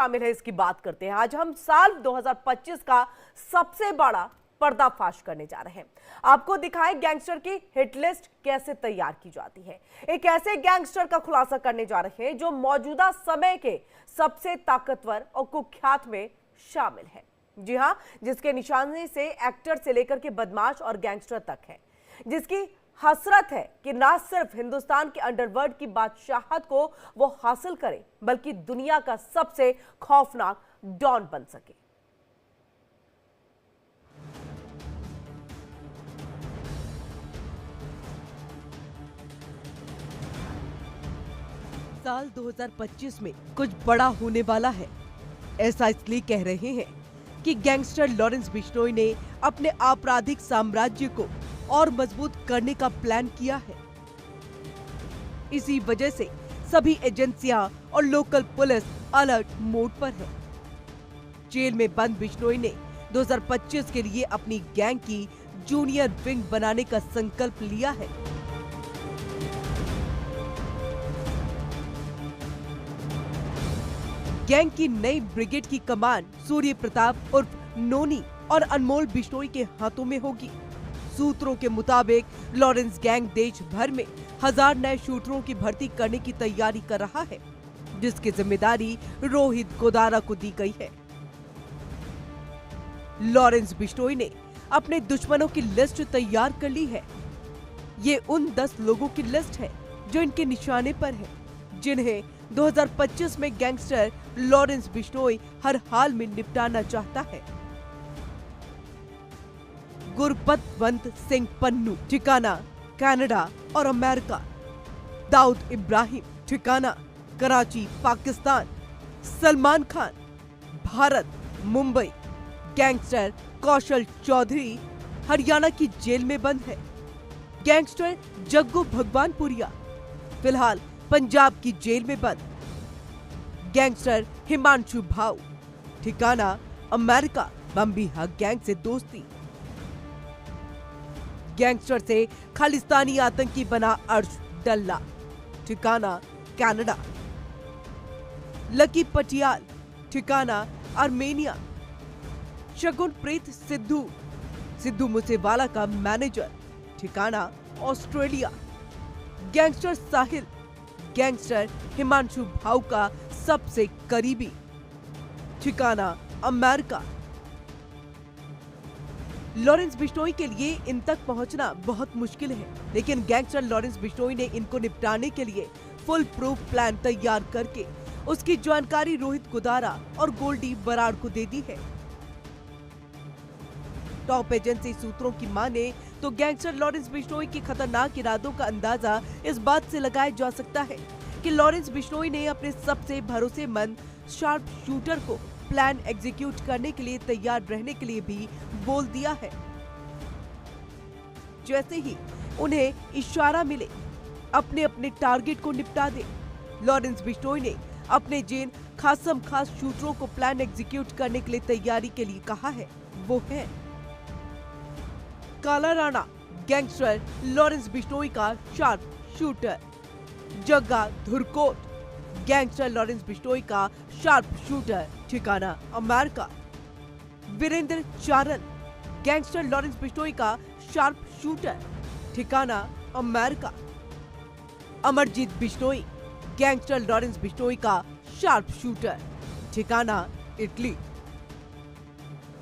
शामिल है, इसकी बात करते हैं। आज हम साल 2025 का सबसे बड़ा पर्दाफाश करने जा रहे हैं। आपको दिखाएं गैंगस्टर की हिट लिस्ट कैसे तैयार की जाती है। एक ऐसे गैंगस्टर का खुलासा करने जा रहे हैं जो मौजूदा समय के सबसे ताकतवर और कुख्यात में शामिल है। जी हां, जिसके निशाने से एक्टर से लेकर के बदमाश और गैंगस्टर तक है, जिसकी हसरत है कि ना सिर्फ हिंदुस्तान के अंडरवर्ल्ड की बादशाहत को वो हासिल करे, बल्कि दुनिया का सबसे खौफनाक डॉन बन सके। साल 2025 में कुछ बड़ा होने वाला है। ऐसा इसलिए कह रहे हैं कि गैंगस्टर लॉरेंस बिश्नोई ने अपने आपराधिक साम्राज्य को और मजबूत करने का प्लान किया है। इसी वजह से सभी एजेंसियां और लोकल पुलिस अलर्ट मोड पर है। जेल में बंद बिश्नोई ने 2025 के लिए अपनी गैंग की जूनियर विंग बनाने का संकल्प लिया है। गैंग की नई ब्रिगेड की कमान सूर्य प्रताप उर्फ नोनी और अनमोल बिश्नोई के हाथों में होगी। सूत्रों के मुताबिक लॉरेंस गैंग देश भर में 1000 नए शूटरों की भर्ती करने की तैयारी कर रहा है, जिसकी जिम्मेदारी रोहित गोदारा को दी गई है। लॉरेंस बिश्नोई ने अपने दुश्मनों की लिस्ट तैयार कर ली है। ये उन 10 लोगों की लिस्ट है जो इनके निशाने पर है, जिन्हें 2025 में गैंगस्टर लॉरेंस बिश्नोई हर हाल में निपटाना चाहता है। गुरबतवंत सिंह पन्नू, ठिकाना कनाडा और अमेरिका। दाऊद इब्राहिम, ठिकाना कराची, पाकिस्तान। सलमान खान, भारत, मुंबई। गैंगस्टर कौशल चौधरी हरियाणा की जेल में बंद है। गैंगस्टर जग्गू भगवानपुरिया फिलहाल पंजाब की जेल में बंद। गैंगस्टर हिमांशु भाऊ, ठिकाना अमेरिका, बम्बीहा गैंग से दोस्ती। गैंगस्टर से खालिस्तानी आतंकी बना अर्श डल्ला, ठिकाना कनाडा। लकी पटियाल, ठिकाना आर्मेनिया। शगुन प्रीत सिद्धू, सिद्धू मूसेवाला का मैनेजर, ठिकाना ऑस्ट्रेलिया। गैंगस्टर साहिल, गैंगस्टर हिमांशु भाऊ का सबसे करीबी, ठिकाना अमेरिका। लॉरेंस बिश्नोई के लिए इन तक पहुंचना बहुत मुश्किल है, लेकिन गैंगस्टर लॉरेंस बिश्नोई ने इनको निपटाने के लिए फुल प्रूफ प्लान तैयार करके उसकी जानकारी रोहित गोदारा और गोल्डी बराड़ को दे दी है। टॉप एजेंसी सूत्रों की माने तो गैंगस्टर लॉरेंस बिश्नोई के खतरनाक इरादों का अंदाजा इस बात से लगाया जा सकता है कि लॉरेंस बिश्नोई ने अपने सबसे भरोसेमंद शार्प शूटर को प्लान एग्जीक्यूट करने के लिए तैयार रहने के लिए भी बोल दिया है। जैसे ही उन्हें इशारा मिले, अपने अपने टारगेट को निपटा दे। लॉरेंस बिश्नोई ने अपने जिन खासम खास शूटरों को प्लान एग्जीक्यूट करने के लिए तैयारी के लिए कहा है, वो है काला राणा, गैंगस्टर लॉरेंस बिश्नोई का शार्प शूटर। जग्गा धुरकोट, गैंगस्टर लॉरेंस बिश्नोई का शार्प शूटर, ठिकाना अमेरिका। वीरेंद्र चारण, गैंगस्टर लॉरेंस बिश्नोई का शार्प शूटर, ठिकाना America. Amarjeet Bishnoi, gangster Lawrence Bishnoi का शार्प शूटर, ठिकाना इटली।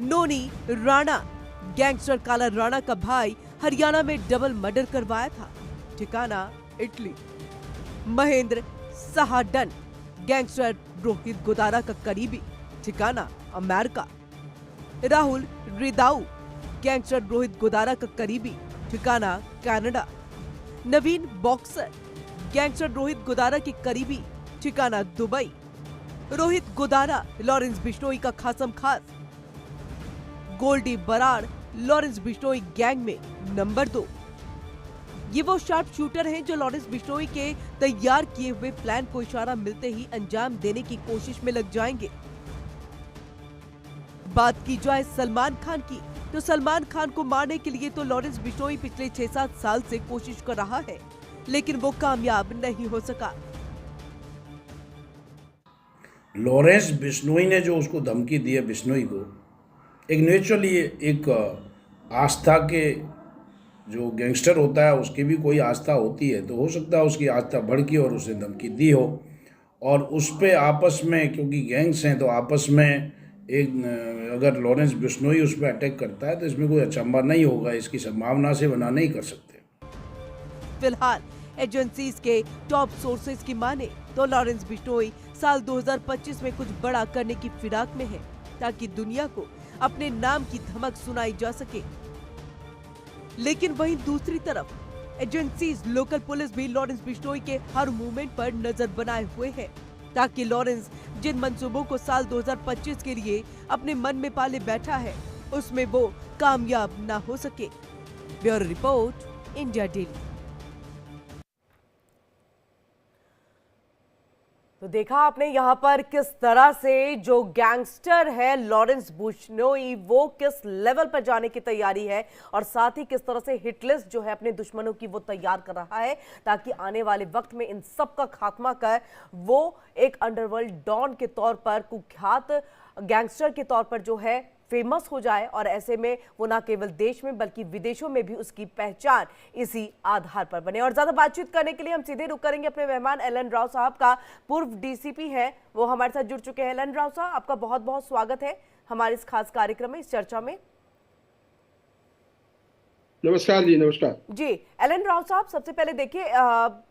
नोनी राणा, गैंगस्टर काला राणा का भाई, हरियाणा में डबल मर्डर करवाया था, ठिकाना इटली। महेंद्र सहाडन, गैंगस्टर रोहित गोदारा का करीबी, ठिकाना अमेरिका। राहुल रिदाऊ, गैंगस्टर रोहित गोदारा का करीबी, ठिकाना कनाडा। नवीन बॉक्सर, गैंगस्टर रोहित गोदारा के करीबी, ठिकाना दुबई। रोहित गोदारा लॉरेंस बिश्नोई का खासम खास। गोल्डी बराड़, लॉरेंस बिश्नोई गैंग में नंबर 2। ये वो शार्प शूटर हैं जो लॉरेंस बिश्नोई के तैयार किए हुए प्लान को इशारा मिलते ही अंजाम देने की कोशिश में लग जाएंगे। बात की जाए सलमान खान की, तो सलमान खान को मारने के लिए तो लॉरेंस बिश्नोई पिछले 6-7 साल से कोशिश कर रहा है, लेकिन वो कामयाब नहीं हो सका। लॉरेंस बिश्नोई ने जो उसको धमकी दी है, बिश्नोई को, एक नेचुरली एक आस्था के जो गैंगस्टर होता है उसकी भी कोई आस्था होती है, तो हो सकता है उसकी आस्था भड़की और उसने धमकी दी हो, और उस पे आपस में, क्योंकि गैंग्स हैं तो आपस में एक अगर लॉरेंस बिश्नोई उस पर अटैक करता है तो इसमें कोई अचंभा नहीं होगा, इसकी संभावना से बना नहीं कर सकते। फिलहाल एजेंसीज के टॉप सोर्सेज की माने तो लॉरेंस बिश्नोई साल 2025 में कुछ बड़ा करने की फिराक में है, ताकि दुनिया को अपने नाम की धमक सुनाई जा सके। लेकिन वहीं दूसरी तरफ एजेंसीज, लोकल पुलिस भी लॉरेंस बिश्नोई के हर मूवमेंट पर नजर बनाए हुए है, ताकि लॉरेंस जिन मंसूबों को साल 2025 के लिए अपने मन में पाले बैठा है उसमें वो कामयाब ना हो सके। Bureau report, India daily. तो देखा आपने यहाँ पर किस तरह से जो गैंगस्टर है लॉरेंस बिश्नोई, वो किस लेवल पर जाने की तैयारी है, और साथ ही किस तरह से हिट लिस्ट जो है अपने दुश्मनों की वो तैयार कर रहा है, ताकि आने वाले वक्त में इन सब का खात्मा कर वो एक अंडरवर्ल्ड डॉन के तौर पर, कुख्यात गैंगस्टर के तौर पर जो है फेमस हो जाए। और ऐसे में वो ना केवल देश में बल्कि विदेशों में भी उसकी पहचान इसी आधार पर बने। और ज्यादा बातचीत करने के लिए हम सीधे रुक करेंगे अपने मेहमान एलन राव साहब का, पूर्व डीसीपी हैं, वो हमारे साथ जुड़ चुके हैं। एलन राव साहब, आपका बहुत बहुत स्वागत है हमारे इस खास कार्यक्रम में, इस चर्चा में। नमस्कार जी। नमस्कार जी एलन राव साहब, सबसे पहले देखिए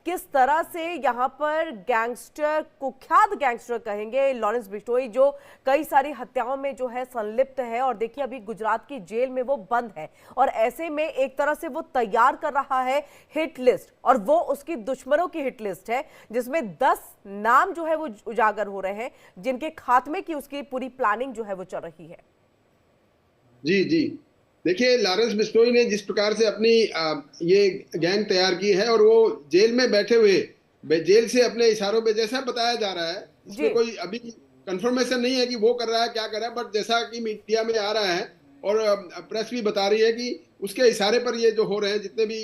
किस तरह से यहाँ पर गैंगस्टर, कुख्यात गैंगस्टर कहेंगे लॉरेंस बिश्नोई, जो कई सारी हत्याओं में जो है संलिप्त है, और देखिए अभी गुजरात की जेल में वो बंद है, और ऐसे में एक तरह से वो तैयार कर रहा है हिट लिस्ट, और वो उसकी दुश्मनों की हिट लिस्ट है, जिसमें 10 नाम जो है वो उजागर हो रहे हैं, जिनके खात्मे की उसकी पूरी प्लानिंग जो है वो चल रही है। जी जी, देखिए लॉरेंस बिश्नोई ने जिस प्रकार से अपनी ये गैंग तैयार की है, और वो जेल में बैठे हुए जेल से अपने इशारों पे, जैसा बताया जा रहा है, इसमें कोई अभी कंफर्मेशन नहीं है कि वो कर रहा है क्या कर रहा है, बट जैसा कि मीडिया में आ रहा है और प्रेस भी बता रही है कि उसके इशारे पर ये जो हो रहे हैं, जितने भी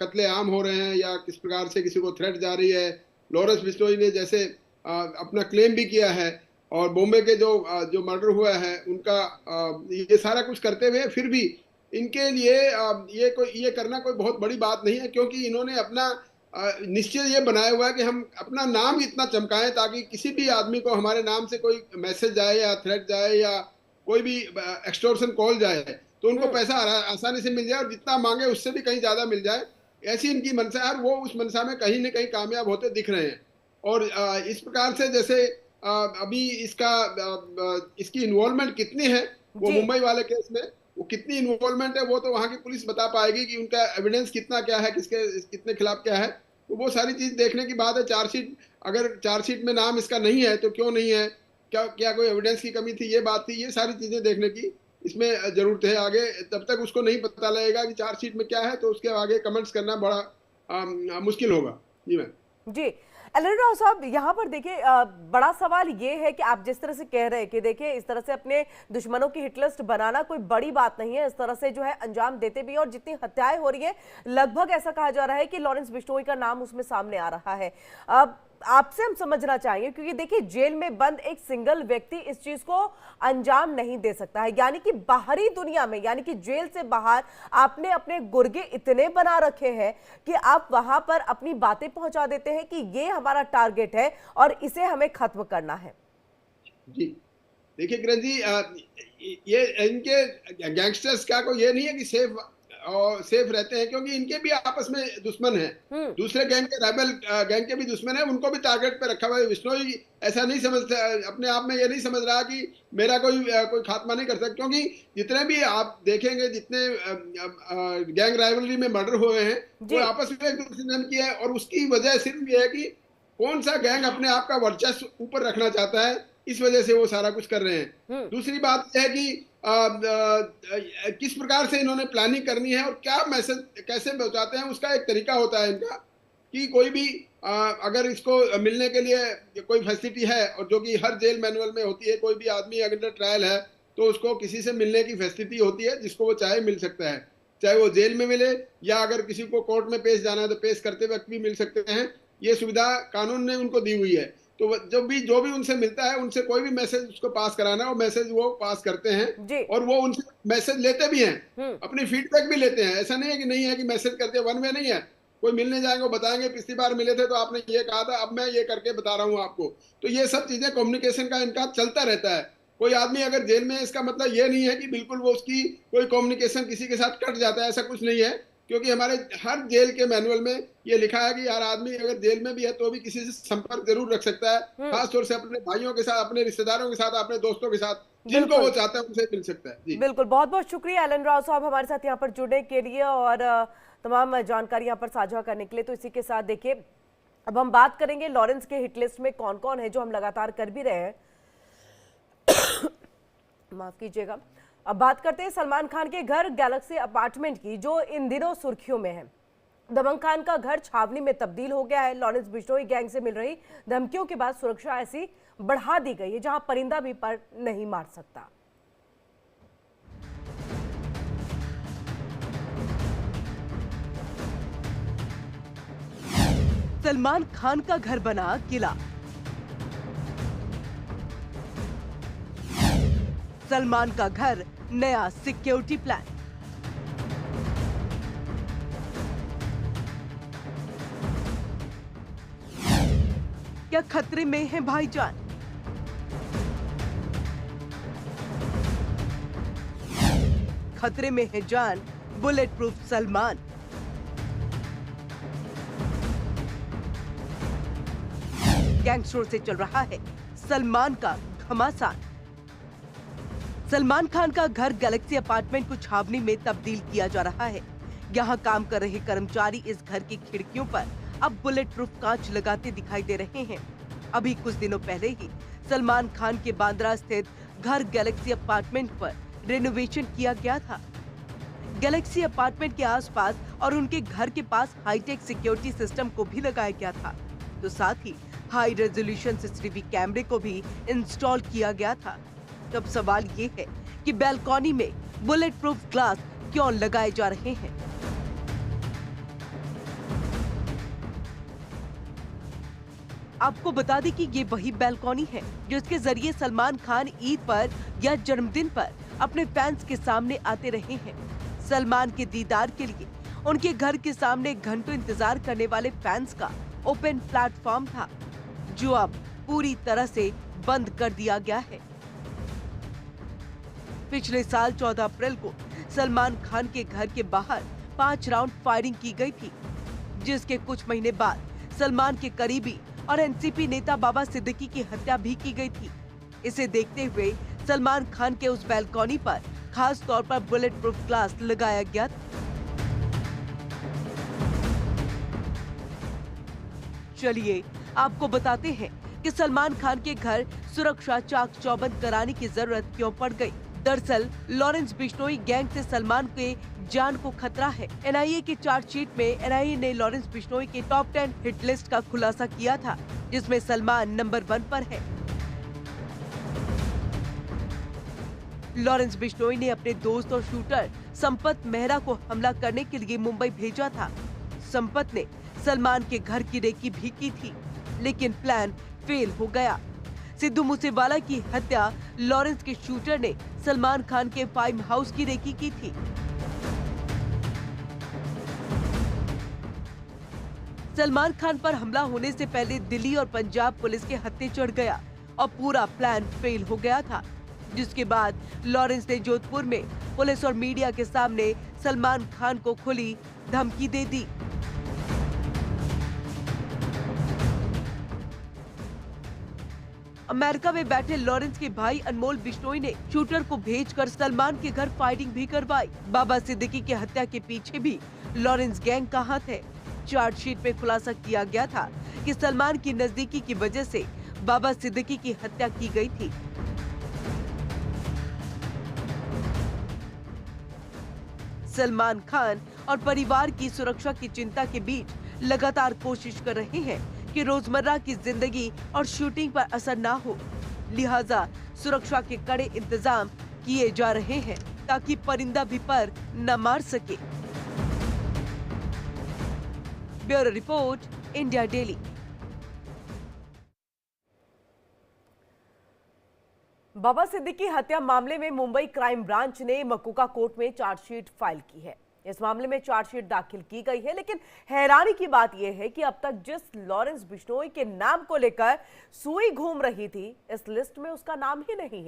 कत्लेआम हो रहे हैं या किस प्रकार से किसी को थ्रेट जा रही है, लॉरेंस बिश्नोई ने जैसे अपना क्लेम भी किया है, और बॉम्बे के जो मर्डर हुआ है उनका, ये सारा कुछ करते हुए फिर भी इनके लिए ये करना कोई बहुत बड़ी बात नहीं है, क्योंकि इन्होंने अपना निश्चय ये बनाया हुआ है कि हम अपना नाम इतना चमकाएं ताकि किसी भी आदमी को हमारे नाम से कोई मैसेज जाए या थ्रेट जाए या कोई भी एक्सटॉर्शन कॉल जाए तो उनको पैसा आसानी से मिल जाए, और जितना मांगे उससे भी कहीं ज्यादा मिल जाए। ऐसी इनकी मंशा है, और वो उस मंशा में कहीं न कहीं कामयाब होते दिख रहे हैं। और इस प्रकार से जैसे अभी इसकी इन्वॉल्वमेंट कितनी है वो मुंबई वाले केस में, वो कितनी इन्वॉल्वमेंट है वो तो वहां की पुलिस बता पाएगी कि उनका एविडेंस कितना क्या है, कितने खिलाफ क्या है, तो वो सारी चीज देखने की बात है। चार्जशीट, अगर चार्जशीट में नाम इसका नहीं है तो क्यों नहीं है, क्या कोई एविडेंस की कमी थी, ये बात थी, ये सारी चीजें देखने की इसमें जरूरत है। आगे जब तक उसको नहीं पता लगेगा कि चार्जशीट में क्या है तो उसके आगे कमेंट्स करना बड़ा मुश्किल होगा। जी मैम। जी एलन राव साहब, यहाँ पर देखिए बड़ा सवाल ये है कि आप जिस तरह से कह रहे हैं कि देखिए इस तरह से अपने दुश्मनों की हिट लिस्ट बनाना कोई बड़ी बात नहीं है, इस तरह से जो है अंजाम देते भी है, और जितनी हत्याएं हो रही है लगभग ऐसा कहा जा रहा है कि लॉरेंस बिश्नोई का नाम उसमें सामने आ रहा है। अब आपसे हम समझना चाहेंगे, क्योंकि देखिए जेल में बंद एक सिंगल व्यक्ति इस चीज को अंजाम नहीं दे सकता है, यानी कि बाहरी दुनिया में, यानी कि जेल से बाहर आपने अपने गुर्गे इतने बना रखे हैं कि आप वहां पर अपनी बातें पहुंचा देते हैं कि ये हमारा टारगेट है और इसे हमें खत्म करना है। जी देखिए किरण जी, ये इनके गैंगस्टर्स का कोई ये नहीं है कि सेफ रहते हैं, क्योंकि इनके भी आपस में दुश्मन हैं, दूसरे गैंग के रेबल गैंग के भी दुश्मन हैं, उनको भी टारगेट पे रखा हुआ है। बिश्नोई ऐसा नहीं समझता, अपने आप में ये नहीं समझ रहा कि मेरा कोई खात्मा नहीं कर सकता, क्योंकि जितने भी आप देखेंगे, जितने गैंग राइवलरी में मर्डर हुए हैं वो आपस में एक दूसरे ने किया है, और उसकी वजह सिर्फ ये है कि कौन सा गैंग अपने आप का वर्चस्व ऊपर रखना चाहता है, इस वजह से वो सारा कुछ कर रहे हैं। दूसरी बात यह है कि किस प्रकार से इन्होंने प्लानिंग करनी है और क्या मैसेज कैसे पहुंचाते हैं, उसका एक तरीका होता है इनका, कि कोई भी अगर इसको मिलने के लिए कोई फैसिलिटी है, और जो कि हर जेल मैनुअल में होती है, कोई भी आदमी अगर ट्रायल है तो उसको किसी से मिलने की फैसिलिटी होती है, जिसको वो चाहे मिल सकता है, चाहे वो जेल में मिले या अगर किसी को कोर्ट में पेश जाना है तो पेश करते वक्त भी मिल सकते हैं। ये सुविधा कानून ने उनको दी हुई है। तो जो भी उनसे मिलता है, उनसे कोई भी मैसेज उसको पास कराना है, वो मैसेज वो पास करते हैं और वो उनसे मैसेज लेते भी हैं, अपनी फीडबैक भी लेते हैं। ऐसा नहीं है कि नहीं है कि मैसेज करते, वन वे नहीं है। कोई मिलने जाएंगे, वो बताएंगे पिछली बार मिले थे तो आपने ये कहा था, अब मैं ये करके बता रहा हूँ आपको। तो ये सब चीजें कम्युनिकेशन का इनका चलता रहता है। कोई आदमी अगर जेल में है, इसका मतलब ये नहीं है कि बिल्कुल वो उसकी कोई कम्युनिकेशन किसी के साथ कट जाता है, ऐसा कुछ नहीं है। क्योंकि हमारे हर जेल के मैनुअल में ये लिखा है कि यार आदमी अगर जेल में भी है तो भी किसी से संपर्क जरूर रख सकता है, खासतौर से अपने भाइयों के साथ, अपने रिश्तेदारों के साथ, अपने दोस्तों के साथ, जिनको वो चाहता है उनसे मिल सकता है। जी बिल्कुल, बहुत बहुत शुक्रिया एलन राव साहब हमारे साथ यहाँ पर जुड़ने के लिए और तमाम जानकारी यहाँ पर साझा करने के लिए। तो इसी के साथ देखिए अब हम बात करेंगे लॉरेंस के हिट लिस्ट में कौन कौन है, जो हम लगातार कर भी रहे हैं। माफ कीजिएगा। अब बात करते हैं सलमान खान के घर गैलेक्सी अपार्टमेंट की, जो इन दिनों सुर्खियों में है। दबंग खान का घर छावनी में तब्दील हो गया है। लॉरेंस बिश्नोई गैंग से मिल रही धमकियों के बाद सुरक्षा ऐसी बढ़ा दी गई है जहां परिंदा भी पर नहीं मार सकता। सलमान खान का घर बना किला। सलमान का घर नया सिक्योरिटी प्लान। क्या खतरे में है भाईजान? खतरे में है जान बुलेट प्रूफ सलमान। गैंगस्टरों से चल रहा है सलमान का घमासान। सलमान खान का घर गैलेक्सी अपार्टमेंट को छावनी में तब्दील किया जा रहा है। यहाँ काम कर रहे कर्मचारी इस घर की खिड़कियों पर अब बुलेट प्रूफ कांच लगाते दिखाई दे रहे हैं। अभी कुछ दिनों पहले ही सलमान खान के बांद्रा स्थित घर गैलेक्सी अपार्टमेंट पर रेनोवेशन किया गया था। गैलेक्सी अपार्टमेंट के आसपास और उनके घर के पास हाईटेक सिक्योरिटी सिस्टम को भी लगाया गया था, तो साथ ही हाई रेजोल्यूशन सीसीटीवी कैमरे को भी इंस्टॉल किया गया था। तब सवाल ये है कि बैल्कनी में बुलेट प्रूफ ग्लास क्यों लगाए जा रहे हैं? आपको बता दें कि ये वही बैल्कनी है जिसके जरिए सलमान खान ईद पर या जन्मदिन पर अपने फैंस के सामने आते रहे हैं। सलमान के दीदार के लिए उनके घर के सामने घंटों इंतजार करने वाले फैंस का ओपन प्लेटफॉर्म था, जो अब पूरी तरह से बंद कर दिया गया है। पिछले साल 14 अप्रैल को सलमान खान के घर के बाहर 5 राउंड फायरिंग की गई थी, जिसके कुछ महीने बाद सलमान के करीबी और एनसीपी नेता बाबा सिद्दीकी की हत्या भी की गई थी। इसे देखते हुए सलमान खान के उस बैल्कनी पर खास तौर पर बुलेट प्रूफ ग्लास लगाया गया। चलिए आपको बताते हैं कि सलमान खान के घर सुरक्षा चाक चौबंद कराने की जरूरत क्यों पड़ गई। दरअसल लॉरेंस बिश्नोई गैंग से सलमान के जान को खतरा है। एनआईए की चार्जशीट में एनआईए ने लॉरेंस बिश्नोई के टॉप 10 हिट लिस्ट का खुलासा किया था, जिसमें सलमान नंबर 1 पर है। लॉरेंस बिश्नोई ने अपने दोस्त और शूटर संपत मेहरा को हमला करने के लिए मुंबई भेजा था। संपत ने सलमान के घर की रेकी भी की थी, लेकिन प्लान फेल हो गया। सिद्धू मूसेवाला की हत्या लॉरेंस के शूटर ने सलमान खान के फार्म हाउस की रेकी की थी। सलमान खान पर हमला होने से पहले दिल्ली और पंजाब पुलिस के हत्थे चढ़ गया और पूरा प्लान फेल हो गया था, जिसके बाद लॉरेंस ने जोधपुर में पुलिस और मीडिया के सामने सलमान खान को खुली धमकी दे दी। अमेरिका में बैठे लॉरेंस के भाई अनमोल बिश्नोई ने शूटर को भेजकर सलमान के घर फायरिंग भी करवाई। बाबा सिद्दीकी की हत्या के पीछे भी लॉरेंस गैंग का हाथ है। चार्जशीट में खुलासा किया गया था कि सलमान की नजदीकी की वजह से बाबा सिद्दीकी की हत्या की गई थी। सलमान खान और परिवार की सुरक्षा की चिंता के बीच लगातार कोशिश कर रहे हैं कि रोजमर्रा की जिंदगी और शूटिंग पर असर ना हो, लिहाजा सुरक्षा के कड़े इंतजाम किए जा रहे हैं ताकि परिंदा भी पर न मार सके। Bureau report, India Daily. Baba Siddique हत्या मामले में मुंबई क्राइम ब्रांच ने मकोका कोर्ट में चार्जशीट फाइल की है। इस मामले में चार्जशीट दाखिल की गई है, लेकिन हैरानी की बात यह है कि अब तक जिस लॉरेंस बिश्नोई के नाम को लेकर सुई घूम रही थी, इस लिस्ट में उसका नाम ही नहीं है।